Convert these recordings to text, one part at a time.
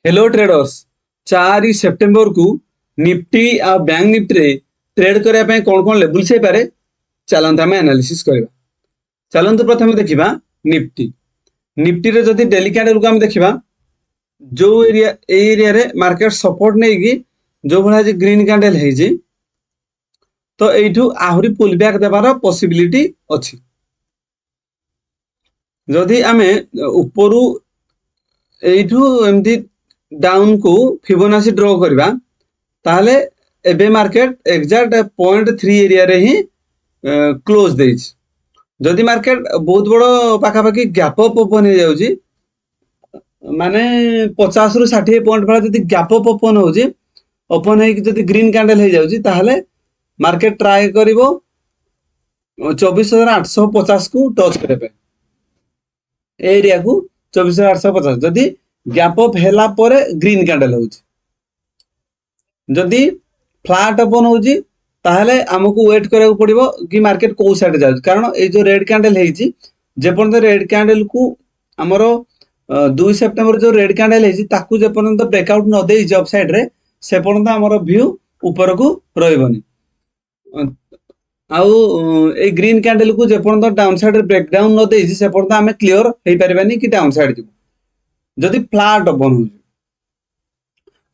Hello traders 4 September को Nifty आ bank Nifty रे trade करने कौन कौन लेवल से पारे चलते आम एनालिसिस करवा। चलते प्रथम देखा निफ्टी निफ्टी रे जदि डेली कैंडल को आम देखा जो एरिया रे मार्केट सपोर्ट नहीं कि जो भाई ग्रीन कैंडल है तो यू आहरी पुल बैक देवार पॉसिबिलिटी अच्छी। जदि आम उपरू यू एमती डाउन को फिबोनाची ड्रॉ करवा ताहले एबे मार्केट एग्जैक्ट 0.3 एरिया रे ही क्लोज देइछ। जदि मार्केट बहुत बड़ पाखापाखि गैप अप ओपन हो जाउची माने 50 रु 60 पॉइंट वाला जदि गैप अप ओपन होउची ओपन है कि जदि ग्रीन कैंडल हो जाउची ताहले मार्केट ट्राई करिवो 24,850 को टच करे पे एरिया को 24,850 जदि गैप अप हेला परे ग्रीन कैंडल होउची। जदि फ्लैट ओपन होउची ताहले हमको वेट करा पड़िबो कि मार्केट को साइड जाउची कारण ए जो रेड कैंडल हेची जे पर्यंत रेड कैंडल को हमरो 2 सेप्टेम्बर जो रेड कैंडल हेची ताकू जे पर्यंत ब्रेकआउट न देइची अप साइड रे से पर्यंत हमरो व्यू ऊपर को रहइबनी। आउ ए ग्रीन कैंडल को जे पर्यंत डाउन साइड रे ब्रेक डाउन न देइची से पर्यंत हमें क्लियर हेइ परिबानी कि डाउन साइड जिवो। जदि फ्लैट ओपन हो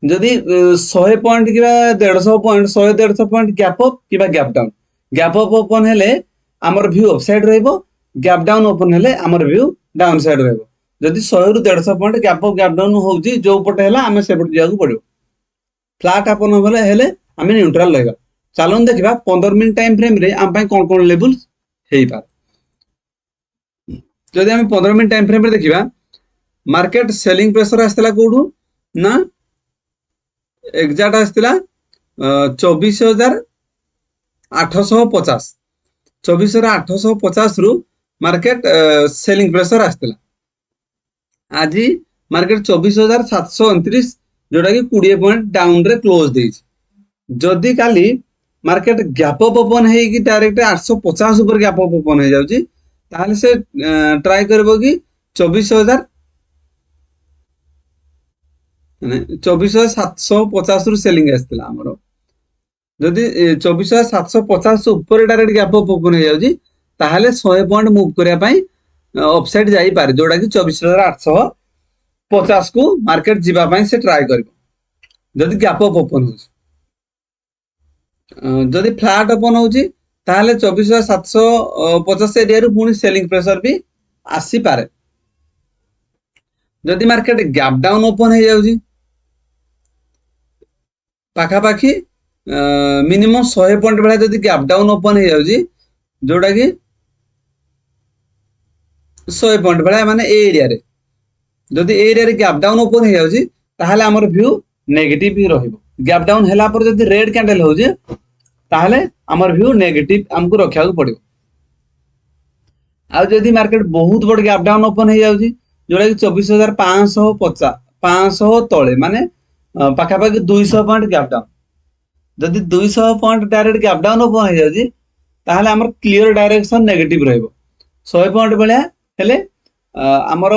जदि 100 पॉइंट कि 150 पॉइंट 100-150 पॉइंट गैप अप कि gap down gap up open हेले हमर व्यू अप साइड रहइबो गैप डाउन ओपन हेले हमर व्यू डाउन साइड रहइबो। जदि 100 रु 150 point gap up gap down होउची जो पटे हैला हमें से पटे जाकू पड़िबो। फ्लैट ओपन हेले हमें न्यूट्रल रहइबा। चलन देखिबा 15 मिनिट टाइम फ्रेम रे हम पय कोन कोन लेवल हेइ पार। जदि हम 15 मिनिट टाइम फ्रेम रे देखिबा मार्केट सेलिंग प्रेशर आस्थिला कोडू ना एग्जैक्ट आस्थिला 24,850 24,850 रु मार्केट सेलिंग प्रेशर आस्थिला। आज मार्केट 24,729 जोटा कि 20 पॉइंट डाउन रे क्लोज देइछ। जदि काली मार्केट गैप अप ओपन है कि डायरेक्ट 850 ऊपर गैप अप ओपन हो जाउची ताहले से ट्राई करबो कि 24,750 रु सेलिंग आस्थिला हमरो। जदि 24,750 ऊपर डायरेक्ट गैप अप ओपन हो जाउची ताहले 100 पॉइंट मूव करिया पई अपसाइड जाई पारे जोटा कि 24,850 को मार्केट जीवा पई से ट्राई करबो जदि गैप अप ओपन होउची। जदि फ्लैट ओपन होउची ताहले 24,750 एरिया रु पुनी सेलिंग प्रेशर भी आसी पारे। जदि मार्केट गैप डाउन ओपन हो जाउची पाखापाखि मिनिमम 100 पॉइंट भाया जदि गैप डाउन ओपन हो जाउची जोटा कि 100 पॉइंट भाया माने ए एरिया रे जदि एरिया रे गैप डाउन ओपन हो जाउची ताहले हमर व्यू नेगेटिव ही रहिबो। गैप डाउन हैला पर जदि रेड कैंडल होउची ताहले हमर व्यू नेगेटिव हमको रखिया को पड़िबो। आ जदि मार्केट बहुत बड़ गैप डाउन ओपन हो जाउची जोटा कि 24,550 तले माने पाखापाखि 200 पॉइंट गैप डाउन जदि 200 point direct gap down open हो जाउची ताहले हमर क्लियर डायरेक्शन नेगेटिव रहइबो। 100 पॉइंट भलिया हेले हमर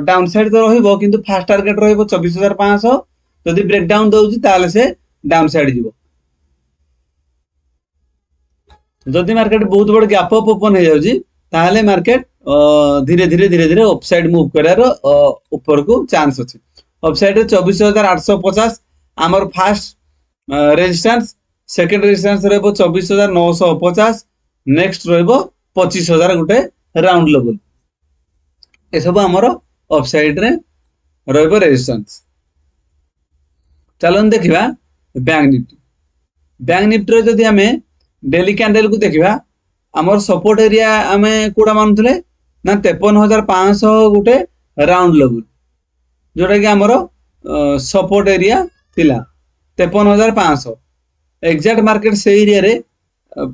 डाउन साइड तो रहिबो किंतु फास्ट टारगेट रहिबो 24,500 जदि ब्रेक डाउन दउची ताहले से डाउन साइड जिवो। जदि मार्केट बहुत बड़ गैप अप ओपन हो जाउची ताहले मार्केट धीरे धीरे अपसाइड मूव करार ऊपर को चांस अछि। अपसाइड रे 24,850 हमर फास्ट रेजिस्टेंस सेकंड रेजिस्टेंस रहबो 24,950 नेक्स्ट रहबो 25,000 गुटे राउंड लेवल ए सब हमर अपसाइड रे रहबो रेजिस्टेंस। चलन देखिबा बैंक निफ्टी रे जदि हमें डेली कैंडल को देखिबा हमर सपोर्ट एरिया हमें कोडा मानुथले ना 53,500 गुटे राउंड लेवल जोटा कि हमर सपोर्ट एरिया थिला 53,500 एग्जैक्ट मार्केट से एरिया रे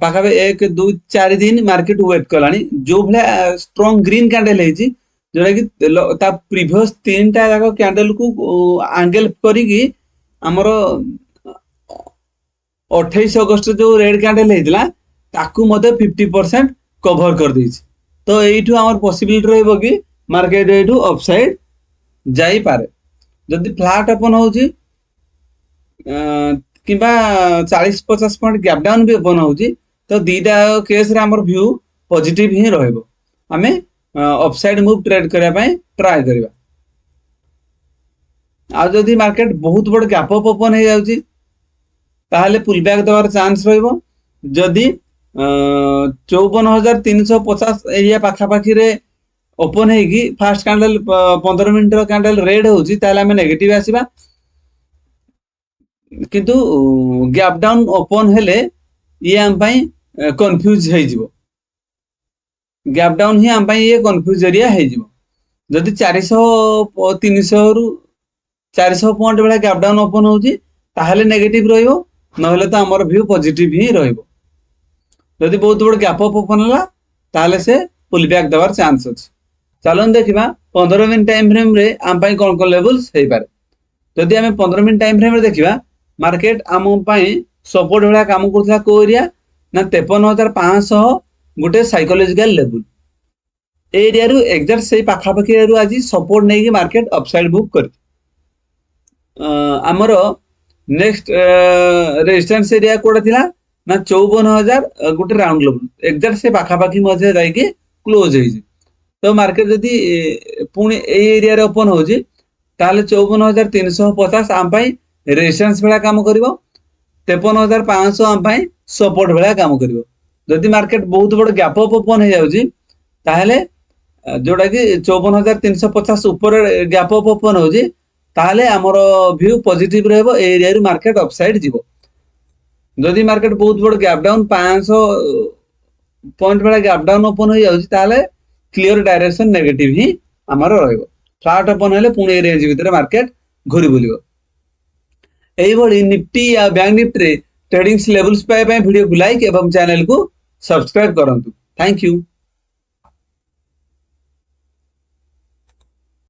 पाखा 1 2 4 दिन मार्केट वेट कलानी जो भले स्ट्रांग ग्रीन कैंडल हेची जोटा कि ता प्रीवियस 3 टा जाको कैंडल को एंगल करी कि हमर 28 अगस्त जो रेड कैंडल हेतिला ताकू मते 50% कवर कर देछि। तो एठू हमर पॉसिबिलिटी रहबो कि मार्केट एठू अपसाइड जाई पारे। जदि फ्लैट ओपन होउची किंबा 40-50 पॉइंट गैप डाउन भी ओपन होउची तो दीटा केस रे हमर व्यू पॉजिटिव ही रहइबो हमें अपसाइड मूव ट्रेड करिया पय ट्राई करिबा आ जदि मार्केट बहुत बड़ गैप अप ओपन हो जाउची ताहले पुल बैक देवार चांस रहइबो जदि 54,350 एरिया पाखा पाखी रे ओपन हेगी फास्ट कैंडल 15 मिनिट रो कैंडल रेड होउची ताहले हमें नेगेटिव आसीबा किंतु गैप डाउन ओपन हेले ये हम पय कंफ्यूज हे जिवो गैप डाउन ही हम पय ये कंफ्यूज एरिया हे जिवो जदि 400 300 रु 400 पॉइंट बेला गैप डाउन ओपन होउची ताहले नेगेटिव रहइबो नहले तो हमर व्यू पॉजिटिव ही रहइबो जदि बहुत बड़ गैप अप ओपन हला ताहले से पुल बैक देवार चांस अछि चलन देखिबा 15 मिनिट टाइम फ्रेम रे हम पय कोन कोन लेवल्स हे पारे जदि हमें 15 मिनिट टाइम फ्रेम रे देखिबा मार्केट हम पय सपोर्ट बेला काम करथला को एरिया ना 53,500 गुटे साइकोलॉजिकल लेवल एरिया रु एग्जैक्ट से पाखा पाखी रु आज सपोर्ट नै कि मार्केट अपसाइड मूव कर हमरो नेक्स्ट रेजिस्टेंस एरिया कोडा थिला ना 54,000 गुटे राउंड लेवल एग्जैक्ट से पाखा पाखी मजे जाई के क्लोज हे तो मार्केट जदि पुणी ए एरिया रे ओपन होजी ताले 54,350 आम पय रेजिस्टेंस बेला काम करिवो 53,500 आम पय सपोर्ट बेला काम करिवो जदि मार्केट बहुत बड़ गैप अप ओपन हे जाउजी ताहले जोड़ा कि 54,350 ऊपर गैप अप ओपन होजी ताहले हमर व्यू पॉजिटिव रहबो एरिया रे मार्केट अपसाइड जीवो जदि मार्केट बहुत बड़ गैप डाउन 500 पॉइंट बेला गैप डाउन ओपन हो जाउजी ताहले क्लियर डायरेक्शन नेगेटिव ही हमर रहइबो फ्लैट ओपन हेले पुणी रेंज भीतर मार्केट घुरी बुलिबो एई बडी निफ्टी या बैंक निफ्टी रे ट्रेडिंग्स लेवल्स पाए वीडियो को लाइक एवं चैनल को सब्सक्राइब करंतु थैंक यू।